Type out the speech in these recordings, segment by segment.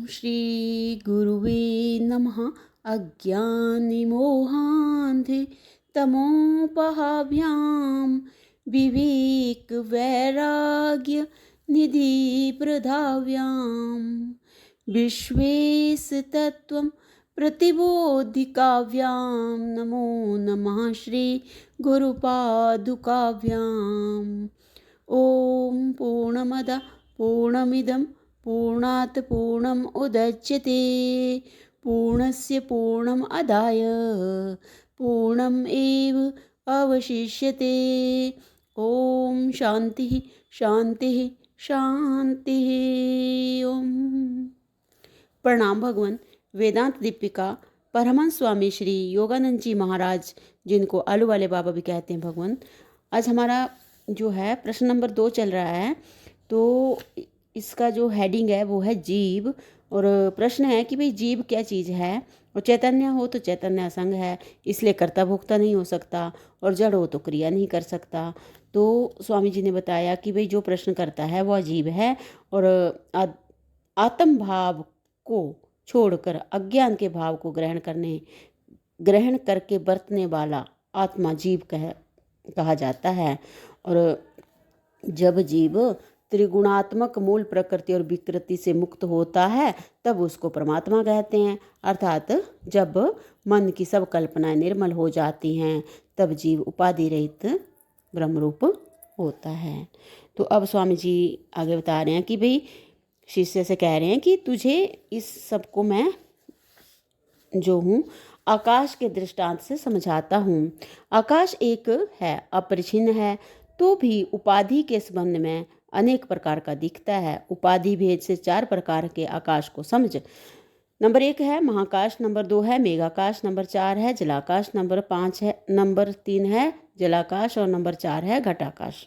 श्री गुरुवे नमः। अज्ञानमोहान्धे तमोपहाभ्यां विवेकवैराग्य निधिप्रधाव्यां विश्वेशतत्त्वं प्रतिबोधिकाव्यां नमो नमः श्री गुरुपादुकाभ्याम्। ॐ पूर्णमदः पूर्णमिदं पूर्णात् पूर्णम् उदच्यते पूर्णस्य पूर्णम् आदाय पूर्णम् एव अवशिष्यते। ॐ शान्तिः शान्तिः शान्तिः। ओम प्रणाम भगवान। वेदांत दीपिका परमहंस स्वामी श्री योगानंद जी महाराज, जिनको आलू वाले बाबा भी कहते हैं भगवान। आज हमारा जो है प्रश्न नंबर 2 चल रहा है। तो इसका जो हेडिंग है वो है जीव, और प्रश्न है कि भाई जीव क्या चीज़ है। और चैतन्य हो तो चैतन्य असंग है, इसलिए कर्ता भोक्ता नहीं हो सकता, और जड़ हो तो क्रिया नहीं कर सकता। तो स्वामी जी ने बताया कि भाई जो प्रश्न करता है वह जीव है, और आत्म भाव को छोड़कर अज्ञान के भाव को ग्रहण करके बरतने वाला आत्मा जीव कहा जाता है। और जब जीव त्रिगुणात्मक मूल प्रकृति और विकृति से मुक्त होता है तब उसको परमात्मा कहते हैं। अर्थात जब मन की सब कल्पनाएं निर्मल हो जाती हैं तब जीव उपाधि रहित ब्रह्मरूप होता है। तो अब स्वामी जी आगे बता रहे हैं कि भाई शिष्य से कह रहे हैं कि तुझे इस सब को मैं जो हूँ आकाश के दृष्टांत से समझाता हूँ। आकाश एक है, अपरिछिन्न है, तो भी उपाधि के संबंध में अनेक प्रकार का दिखता है। उपाधि भेद से 4 प्रकार के आकाश को समझ। नंबर 1 है महाकाश, नंबर 2 है मेघाकाश, नंबर 4 है जलाकाश, नंबर 3 है जलाकाश, और नंबर 4 है घटाकाश।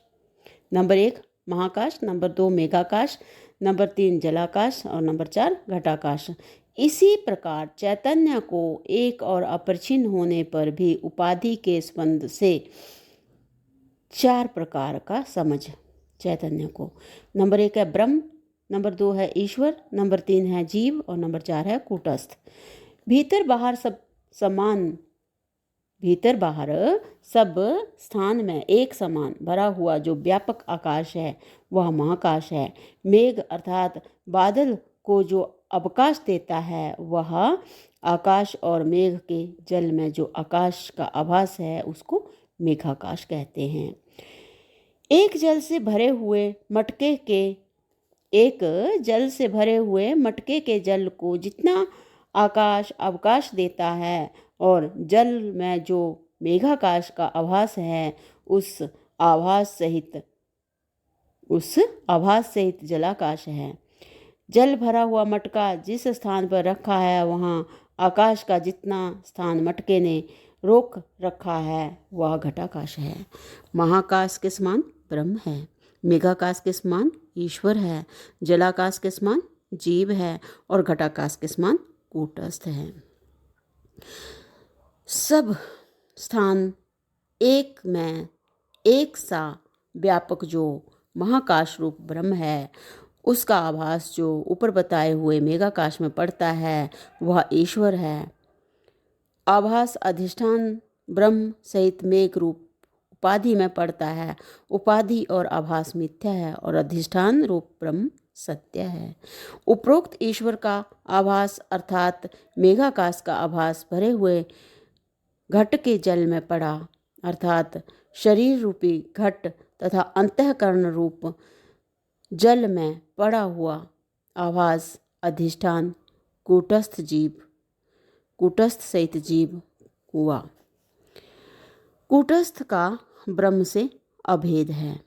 नंबर 1 महाकाश, नंबर 2 मेघाकाश, नंबर 3 जलाकाश, और नंबर 4 घटाकाश। इसी प्रकार चैतन्य को एक और अपरिछिन्न होने पर भी उपाधि के संबंध से 4 प्रकार का समझ चैतन्य को। नंबर 1 है ब्रह्म, नंबर 2 है ईश्वर, नंबर 3 है जीव, और नंबर 4 है कूटस्थ। भीतर बाहर सब स्थान में एक समान भरा हुआ जो व्यापक आकाश है वह महाकाश है। मेघ अर्थात बादल को जो अवकाश देता है वह आकाश, और मेघ के जल में जो आकाश का आभास है उसको मेघाकाश कहते हैं। एक जल से भरे हुए मटके के जल को जितना आकाश अवकाश देता है और जल में जो मेघाकाश का आभास है उस आभास सहित जलाकाश है। जल भरा हुआ मटका जिस स्थान पर रखा है वहाँ आकाश का जितना स्थान मटके ने रोक रखा है वह घटाकाश है। महाकाश के समान ब्रह्म है, मेघाकाश के समान ईश्वर है, जलाकाश के समान जीव है, और घटाकाश के समान कूटस्थ है। सब स्थान एक में एक सा व्यापक जो महाकाश रूप ब्रह्म है उसका आभास जो ऊपर बताए हुए मेघाकाश में पड़ता है वह ईश्वर है। आभास अधिष्ठान ब्रह्म सहित मेघ रूप उपाधि में पड़ता है। उपाधि और आभास मिथ्या है और अधिष्ठान रूप ब्रह्म सत्य है। उपरोक्त ईश्वर का आभास अर्थात मेघाकाश का आभास भरे हुए घट के जल में पड़ा, अर्थात शरीर रूपी घट तथा अंतःकरण रूप जल में पड़ा हुआ आभास अधिष्ठान कूटस्थ सहित जीव हुआ। कूटस्थ का ब्रह्म से अभेद है।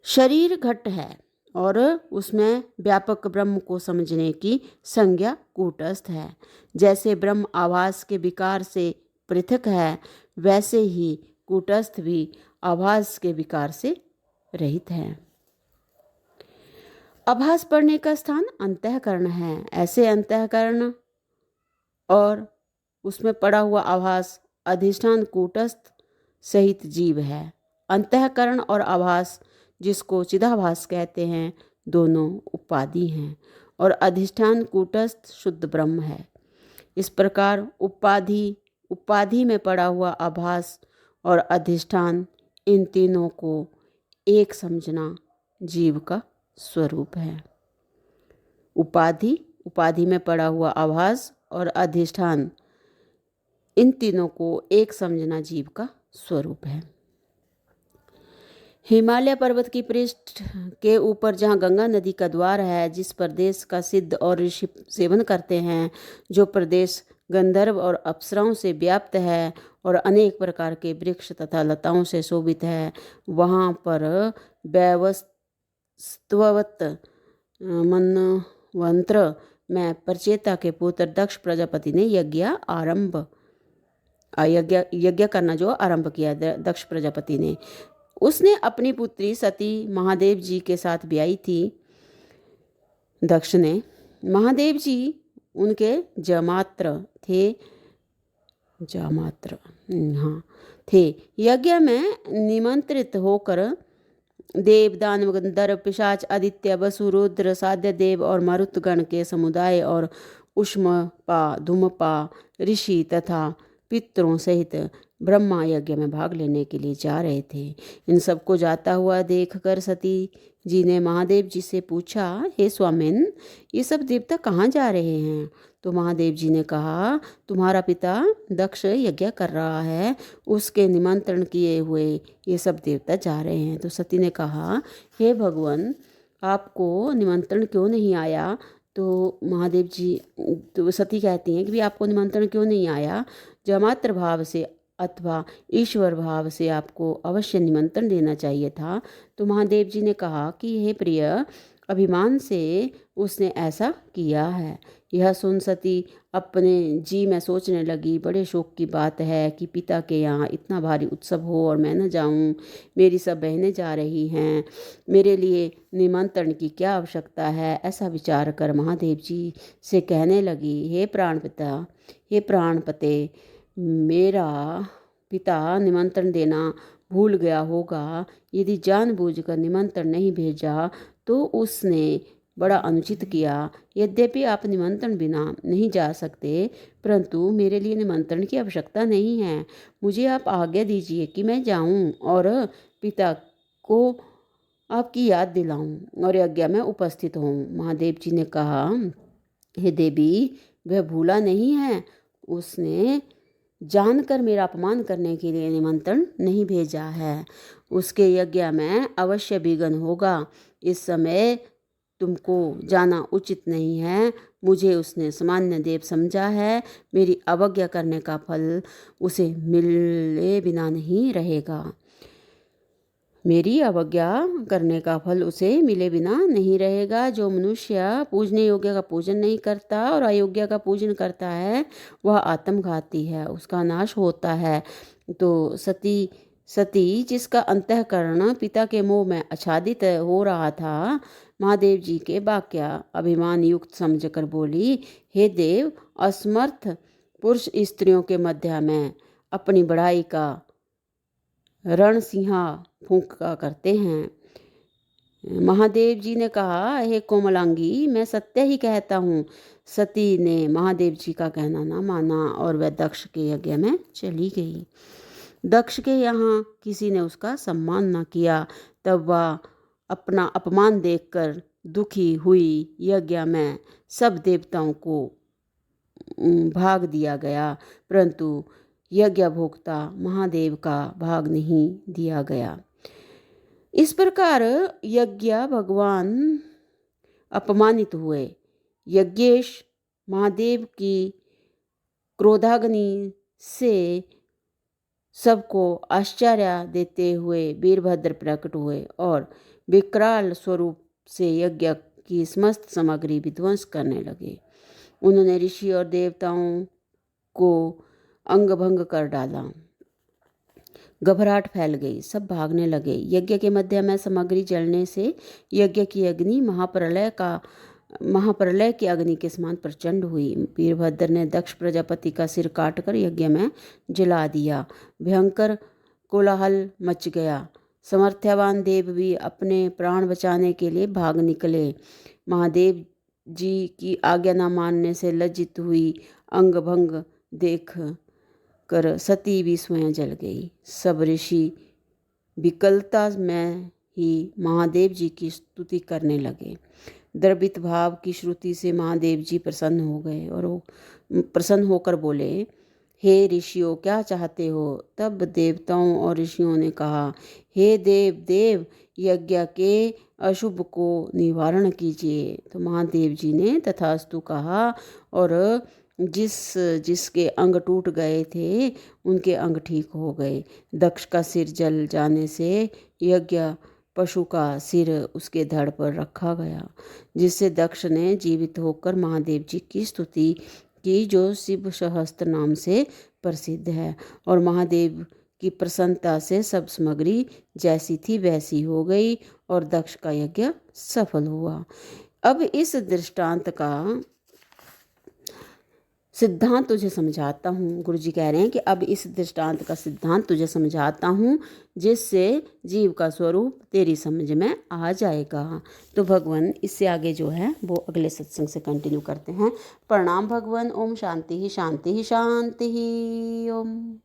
शरीर घट है और उसमें व्यापक ब्रह्म को समझने की संज्ञा कूटस्थ है। जैसे ब्रह्म आभास के विकार से पृथक है वैसे ही कूटस्थ भी आभास के विकार से रहित है। आभास पड़ने का स्थान अंतःकरण है। ऐसे अंतःकरण और उसमें पड़ा हुआ आभास अधिष्ठान कूटस्थ सहित जीव है। अंतःकरण और आभास जिसको चिदाभास कहते हैं दोनों उपाधि हैं और अधिष्ठान कूटस्थ शुद्ध ब्रह्म है। इस प्रकार उपाधि में पड़ा हुआ आभास और अधिष्ठान, इन तीनों को एक समझना जीव का स्वरूप है। उपाधि में पड़ा हुआ आभास और अधिष्ठान, इन तीनों को एक समझना जीव का स्वरूप है। हिमालय पर्वत की पृष्ठ के ऊपर जहाँ गंगा नदी का द्वार है, जिस प्रदेश का सिद्ध और ऋषि सेवन करते हैं, जो प्रदेश गंधर्व और अप्सराओं से व्याप्त है और अनेक प्रकार के वृक्ष तथा लताओं से शोभित है, वहाँ पर वैवस्वत मनवंत्र में प्रचेता के पुत्र दक्ष प्रजापति ने यज्ञ करना जो आरंभ किया दक्ष प्रजापति ने। उसने अपनी पुत्री सती महादेव जी के साथ ब्याही थी। दक्ष ने, महादेव जी उनके जामात्र थे। यज्ञ में निमंत्रित होकर देव, दानव, गंधर्व, पिशाच, आदित्य, वसु, रुद्र, साध्य देव और मरुतगण के समुदाय और उष्मपा, धूमपा, ऋषि तथा पितरों सहित ब्रह्मा यज्ञ में भाग लेने के लिए जा रहे थे। इन सबको जाता हुआ देखकर सती जी ने महादेव जी से पूछा, हे स्वामिन, ये सब देवता कहाँ जा रहे हैं? तो महादेव जी ने कहा, तुम्हारा पिता दक्ष यज्ञ कर रहा है, उसके निमंत्रण किए हुए ये सब देवता जा रहे हैं। तो सती ने कहा, हे भगवान, आपको निमंत्रण क्यों नहीं आया? तो महादेव जी, तो सती कहती हैं कि भी आपको निमंत्रण क्यों नहीं आया? जामात्र भाव से अथवा ईश्वर भाव से आपको अवश्य निमंत्रण देना चाहिए था। तो महादेव जी ने कहा कि हे प्रिय, अभिमान से उसने ऐसा किया है। यह सुन सती अपने जी में सोचने लगी, बड़े शोक की बात है कि पिता के यहाँ इतना भारी उत्सव हो और मैं न जाऊँ। मेरी सब बहनें जा रही हैं, मेरे लिए निमंत्रण की क्या आवश्यकता है? ऐसा विचार कर महादेव जी से कहने लगी, हे प्राणपते, मेरा पिता निमंत्रण देना भूल गया होगा। यदि जानबूझकर निमंत्रण नहीं भेजा तो उसने बड़ा अनुचित किया। यद्यपि आप निमंत्रण बिना नहीं जा सकते, परंतु मेरे लिए निमंत्रण की आवश्यकता नहीं है। मुझे आप आज्ञा दीजिए कि मैं जाऊं और पिता को आपकी याद दिलाऊं और यज्ञ में उपस्थित हूँ। महादेव जी ने कहा, हे देवी, वह भूला नहीं है। उसने जानकर मेरा अपमान करने के लिए निमंत्रण नहीं भेजा है। उसके यज्ञ में अवश्य विघ्न होगा। इस समय तुमको जाना उचित नहीं है। मुझे उसने सामान्य देव समझा है। मेरी अवज्ञा करने का फल उसे मिले बिना नहीं रहेगा। मेरी अवज्ञा करने का फल उसे मिले बिना नहीं रहेगा। जो मनुष्य पूजने योग्य का पूजन नहीं करता और अयोग्य का पूजन करता है, वह आत्मघाती है, उसका नाश होता है। तो सती जिसका अंतःकरण पिता के मोह में आच्छादित हो रहा था, महादेव जी के वाक्य अभिमान युक्त समझकर बोली, हे देव, असमर्थ पुरुष स्त्रियों के मध्य में अपनी बड़ाई का रणसिंहा फूंका करते हैं। महादेव जी ने कहा, हे कोमलांगी, मैं सत्य ही कहता हूँ। सती ने महादेव जी का कहना ना माना और वह दक्ष के यज्ञ में चली गई। दक्ष के यहाँ किसी ने उसका सम्मान न किया। तब वह अपना अपमान देखकर दुखी हुई। यज्ञ में सब देवताओं को भाग दिया गया, परंतु यज्ञ भोक्ता महादेव का भाग नहीं दिया गया। इस प्रकार यज्ञ भगवान अपमानित हुए। यज्ञेश महादेव की क्रोधाग्नि से सबको आश्चर्य देते हुए वीरभद्र प्रकट हुए और विकराल स्वरूप से यज्ञ की समस्त सामग्री विध्वंस करने लगे। उन्होंने ऋषि और देवताओं को अंग भंग कर डाला। घबराहट फैल गई, सब भागने लगे। यज्ञ के मध्य में सामग्री जलने से यज्ञ की अग्नि महाप्रलय की अग्नि के समान प्रचंड हुई। वीरभद्र ने दक्ष प्रजापति का सिर काटकर यज्ञ में जला दिया। भयंकर कोलाहल मच गया। समर्थ्यवान देव भी अपने प्राण बचाने के लिए भाग निकले। महादेव जी की आज्ञा न मानने से लज्जित हुई अंग भंग देख कर सती भी स्वयं जल गई। सब ऋषि विकलता में ही महादेव जी की स्तुति करने लगे। द्रवित भाव की श्रुति से महादेव जी प्रसन्न हो गए और वो प्रसन्न होकर बोले, हे ऋषियों, क्या चाहते हो? तब देवताओं और ऋषियों ने कहा, हे देव, यज्ञ के अशुभ को निवारण कीजिए। तो महादेव जी ने तथास्तु कहा और जिसके अंग टूट गए थे उनके अंग ठीक हो गए। दक्ष का सिर जल जाने से यज्ञ पशु का सिर उसके धड़ पर रखा गया, जिससे दक्ष ने जीवित होकर महादेव जी की स्तुति की, जो शिव सहस्त्र नाम से प्रसिद्ध है। और महादेव की प्रसन्नता से सब सामग्री जैसी थी वैसी हो गई और दक्ष का यज्ञ सफल हुआ। अब इस दृष्टांत का सिद्धांत तुझे समझाता हूँ। गुरु जी कह रहे हैं कि अब इस दृष्टांत का सिद्धांत तुझे समझाता हूँ, जिससे जीव का स्वरूप तेरी समझ में आ जाएगा। तो भगवान इससे आगे जो है वो अगले सत्संग से कंटिन्यू करते हैं। प्रणाम भगवान। ओम शांति ही शांति ही शांति ही। ओम।